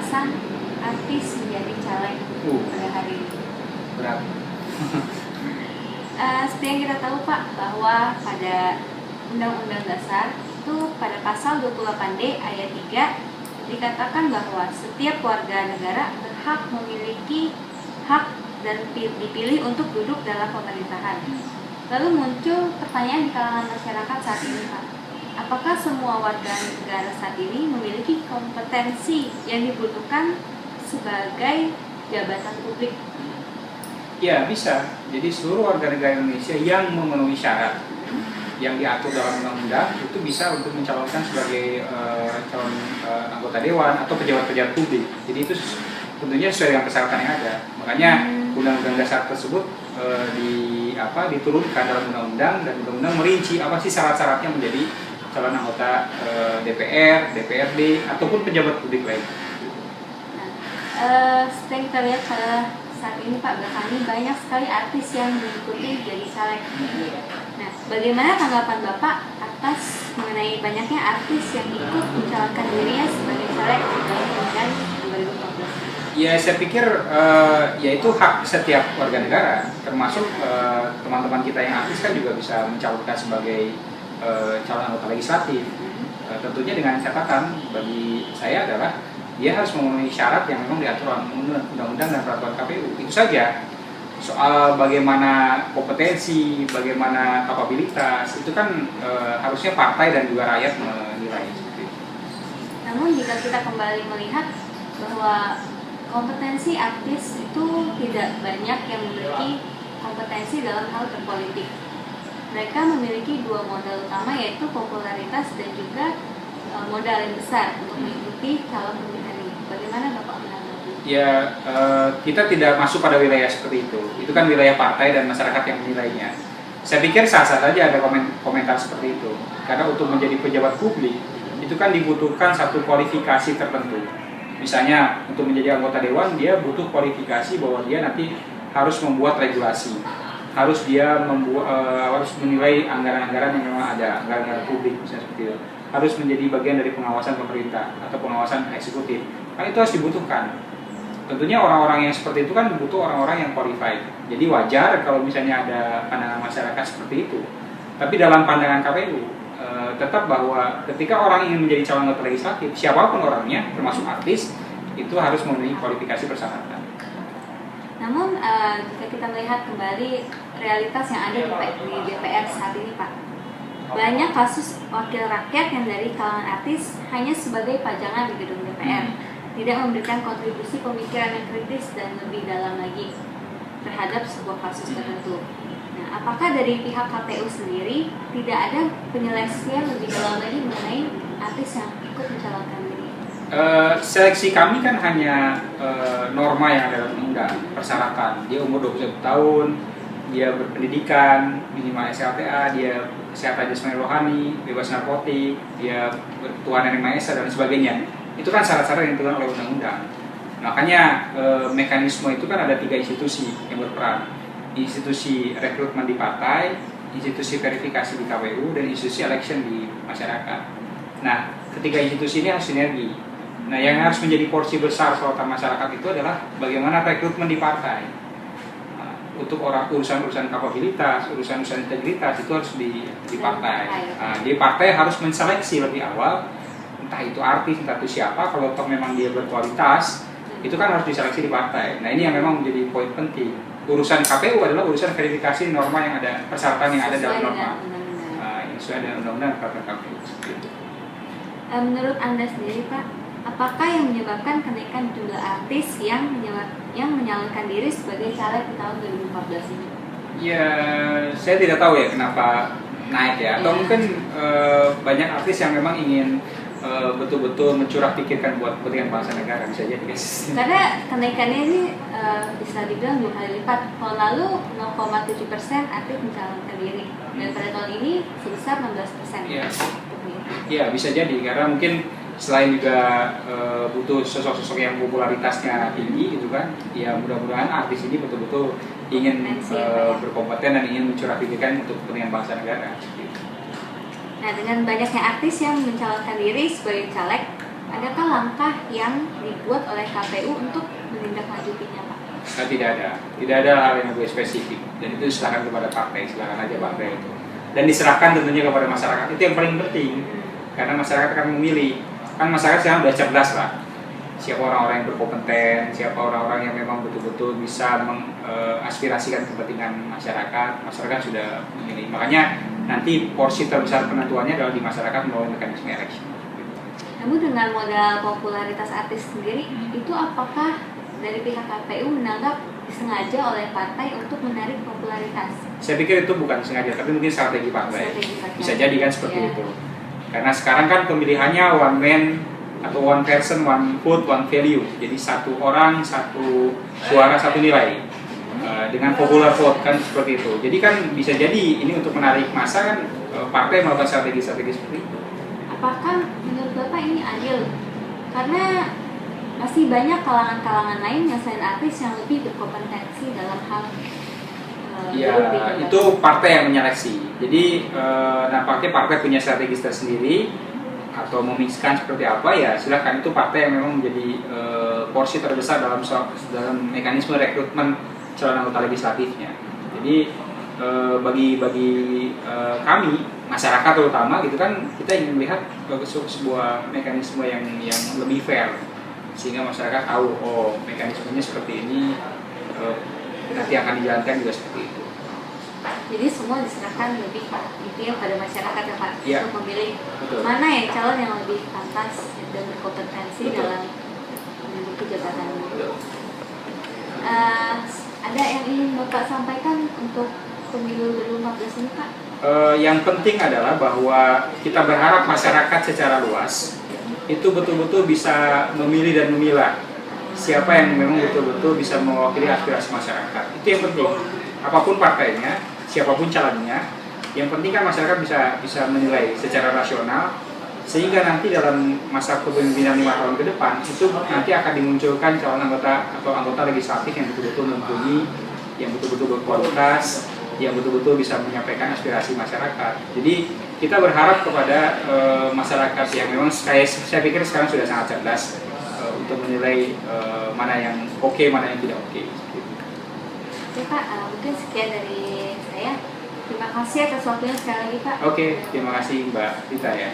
batasan artis menjadi caleg pada hari ini? Berat. Seperti yang kita tahu Pak, bahwa pada Undang-Undang Dasar itu pada pasal 28D ayat 3 dikatakan bahwa setiap warga negara berhak memiliki hak dan dipilih untuk duduk dalam pemerintahan. Lalu muncul pertanyaan di kalangan masyarakat saat ini Pak, apakah semua warga negara saat ini memiliki kompetensi yang dibutuhkan sebagai jabatan publik? Ya, bisa. Jadi seluruh warga negara Indonesia yang memenuhi syarat yang diatur dalam undang-undang itu bisa untuk mencalonkan sebagai calon anggota dewan atau pejabat-pejabat publik. Jadi itu tentunya sesuai dengan persyaratan yang ada. Makanya undang-undang dasar tersebut diturunkan dalam undang-undang, dan undang-undang merinci apa sih syarat-syaratnya menjadi calon anggota DPR, DPRD ataupun pejabat publik lain. Seperti yang kita lihat saat ini Pak, belakangan ini banyak sekali artis yang mengikuti jadi caleg. Nah, bagaimana tanggapan Bapak atas mengenai banyaknya artis yang ikut mencalonkan dirinya sebagai caleg dalam pemilihan 2014? Ya, saya pikir ya itu hak setiap warga negara, termasuk teman-teman kita yang artis kan juga bisa mencalonkan sebagai calon anggota legislatif. Tentunya dengan catatan bagi saya adalah dia harus memenuhi syarat yang memang diatur oleh undang-undang dan peraturan KPU. Itu saja. Soal bagaimana kompetensi, bagaimana kapabilitas, itu kan harusnya partai dan juga rakyat menilai seperti itu. Namun jika kita kembali melihat bahwa kompetensi artis itu tidak banyak yang memiliki kompetensi dalam hal berpolitik. Mereka memiliki dua modal utama, yaitu popularitas dan juga modal yang besar untuk mengikuti calon pemilihan ini. Bagaimana Bapak menanggapi? Ya, kita tidak masuk pada wilayah seperti itu. Itu kan wilayah partai dan masyarakat yang menilainya. Saya pikir sah-sah saja ada komentar seperti itu. Karena untuk menjadi pejabat publik, itu kan dibutuhkan satu kualifikasi tertentu. Misalnya, untuk menjadi anggota dewan, dia butuh kualifikasi bahwa dia nanti harus membuat regulasi. Harus dia harus menilai anggaran-anggaran yang memang ada, anggaran-anggaran publik, misalnya seperti itu. Harus menjadi bagian dari pengawasan pemerintah atau pengawasan eksekutif. Kan itu harus dibutuhkan. Tentunya orang-orang yang seperti itu kan butuh orang-orang yang qualified. Jadi wajar kalau misalnya ada pandangan masyarakat seperti itu. Tapi dalam pandangan KPU, tetap bahwa ketika orang ingin menjadi calon anggota legislatif, siapapun orangnya, termasuk artis, itu harus memenuhi kualifikasi persyaratan. Namun jika kita melihat kembali realitas yang ada di DPR saat ini Pak, banyak kasus wakil rakyat yang dari kalangan artis hanya sebagai pajangan di gedung DPR, tidak memberikan kontribusi pemikiran yang kritis dan lebih dalam lagi terhadap sebuah kasus tertentu. Nah, apakah dari pihak KPU sendiri tidak ada penyeleksian lebih dalam lagi mengenai artis yang ikut mencalonkan diri? Seleksi kami kan hanya norma yang ada dalam undang, persyaratan. Dia umur 21 tahun, dia berpendidikan, minimal SLTA, dia kesehatan jasmani rohani, bebas narkotik, dia berketuhanan yang Maha Esa dan sebagainya. Itu kan syarat-syarat yang ditentukan oleh undang-undang. Makanya mekanisme itu kan ada 3 institusi yang berperan. Institusi rekrutmen di partai, institusi verifikasi di KPU, dan institusi election di masyarakat. Nah, ketiga institusi ini harus sinergi. Nah, yang harus menjadi porsi besar sorotan masyarakat itu adalah bagaimana rekrutmen di partai. Untuk urusan-urusan kapabilitas, urusan-urusan integritas itu harus di partai. Jadi partai harus menseleksi lebih awal, entah itu artis, entah itu siapa. Kalau toh memang dia berkualitas, itu kan harus diseleksi di partai. Nah, ini yang memang menjadi poin penting. Urusan KPU adalah urusan verifikasi norma yang ada, persyaratan yang ada dalam norma. Yang sesuai dengan undang-undang peraturan KPU. Menurut Anda sendiri Pak, apakah yang menyebabkan kenaikan jumlah artis yang menyalurkan diri sebagai caleg di tahun 2014 ini? Ya, saya tidak tahu ya kenapa naik ya. Atau mungkin banyak artis yang memang ingin betul-betul mencurah pikirkan buat kepentingan bangsa negara, bisa jadi guys. Karena kenaikannya ini bisa dibilang 2 kali lipat. Tahun lalu 0,7% artis mencalonkan diri, dan pada tahun ini sebesar 16%. Iya, bisa jadi karena mungkin selain juga butuh sosok-sosok yang popularitasnya tinggi gitu kan. Ya mudah-mudahan artis ini betul-betul ingin berkompeten dan ingin mencurah pikirkan untuk kepentingan bangsa negara. Nah, dengan banyaknya artis yang mencalonkan diri sebagai caleg, adakah langkah yang dibuat oleh KPU untuk menindaklanjutinya, Pak? Tidak ada hal yang lebih spesifik, dan itu diserahkan kepada partai, silakan aja partai itu, dan diserahkan tentunya kepada masyarakat. Itu yang paling penting, karena masyarakat akan memilih. Kan masyarakat sekarang sudah cerdas lah, siapa orang-orang yang berkompeten, siapa orang-orang yang memang betul-betul bisa mengaspirasikan kepentingan masyarakat sudah memilih. Makanya nanti porsi terbesar penentuannya adalah di masyarakat melalui mekanisme election. Namun dengan modal popularitas artis sendiri, itu apakah dari pihak KPU menganggap disengaja oleh partai untuk menarik popularitas? Saya pikir itu bukan sengaja, tapi mungkin strategi partai. Bisa jadi kan seperti itu. Karena sekarang kan pemilihannya one man atau one person, one vote, one value. Jadi satu orang, satu suara, satu nilai. Dengan popular vote kan seperti itu. Jadi kan bisa jadi ini untuk menarik massa kan, partai melakukan strategi-strategi seperti itu. Apakah menurut Bapak ini adil? Karena masih banyak kalangan-kalangan lain yang selain artis yang lebih berkompetensi dalam hal ya itu partai yang menyeleksi. Jadi nampaknya partai punya strategi tersendiri atau memiskan seperti apa, ya silakan, itu partai yang memang menjadi porsi terbesar dalam mekanisme rekrutmen calon anggota legislatifnya. Jadi bagi kami masyarakat terutama gitu kan, kita ingin melihat sebuah mekanisme yang lebih fair, sehingga masyarakat tahu oh mekanismenya seperti ini, nanti akan dijalankan juga seperti itu. Jadi semua diserahkan lebih gitu pada masyarakat ya Pak, ya, untuk memilih betul. Mana yang calon yang lebih pantas dan berkompetensi Betul. dalam menduduki jabatan ini. Ada yang ingin Bapak sampaikan untuk pemilu 2014 ini Pak? Yang penting adalah bahwa kita berharap masyarakat secara luas itu betul-betul bisa memilih dan memilah siapa yang memang betul-betul bisa mewakili aspirasi masyarakat. Itu yang penting. Apapun partainya, siapapun calonnya, yang penting kan masyarakat bisa menilai secara rasional, sehingga nanti dalam masa kepemimpinan 5 tahun ke depan itu nanti akan dimunculkan calon anggota atau anggota legislatif yang betul-betul mumpuni, yang betul-betul berkualitas, yang betul-betul bisa menyampaikan aspirasi masyarakat. Jadi kita berharap kepada masyarakat yang memang saya pikir sekarang sudah sangat cerdas untuk menilai mana yang oke, mana yang tidak oke. Oke Pak, mungkin sekian dari saya. Terima kasih atas waktunya sekali lagi Pak. Oke, terima kasih Mbak Rita ya.